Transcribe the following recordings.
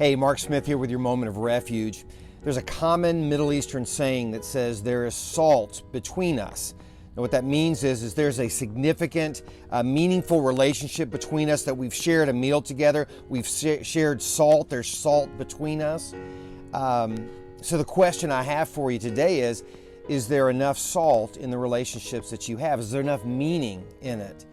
Hey, Mark Smith here with your Moment of Refuge. There's a common Middle Eastern saying that says there is salt between us. And what that means is there's a significant, meaningful relationship between us, that we've shared a meal together, we've shared salt, there's salt between us. So the question I have for you today is there enough salt in the relationships that you have? Is there enough meaning in it?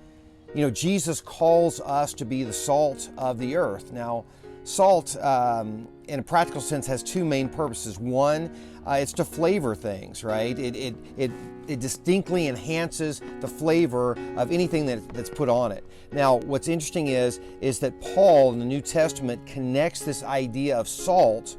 You know, Jesus calls us to be the salt of the earth. Now, salt, in a practical sense, has two main purposes. One, it's to flavor things, right? It distinctly enhances the flavor of anything that's put on it. Now, what's interesting is that Paul in the New Testament connects this idea of salt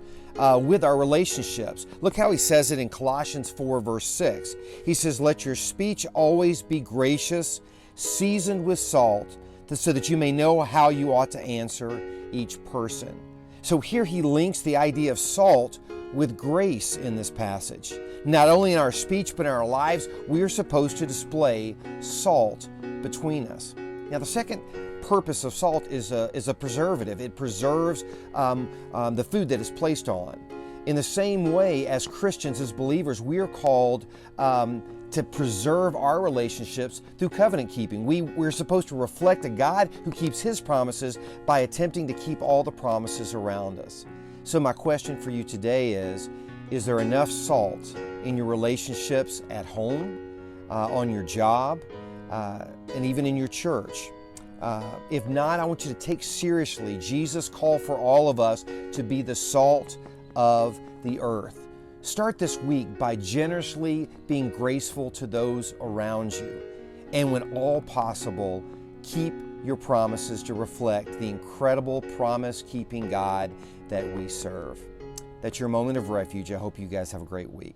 with our relationships. Look how he says it in Colossians 4, verse 6. He says, "Let your speech always be gracious, seasoned with salt, so that you may know how you ought to answer each person." So here he links the idea of salt with grace in this passage. Not only in our speech, but in our lives, we are supposed to display salt between us. Now, the second purpose of salt is a preservative. It preserves the food that is placed on. In the same way, as Christians, as believers, we are called to preserve our relationships through covenant keeping. We're supposed to reflect a God who keeps His promises by attempting to keep all the promises around us. So my question for you today is there enough salt in your relationships at home, on your job, and even in your church? If not, I want you to take seriously Jesus' call for all of us to be the salt of the earth. Start this week by generously being graceful to those around you. And when all possible, keep your promises to reflect the incredible promise-keeping God that we serve. That's your Moment of Refuge. I hope you guys have a great week.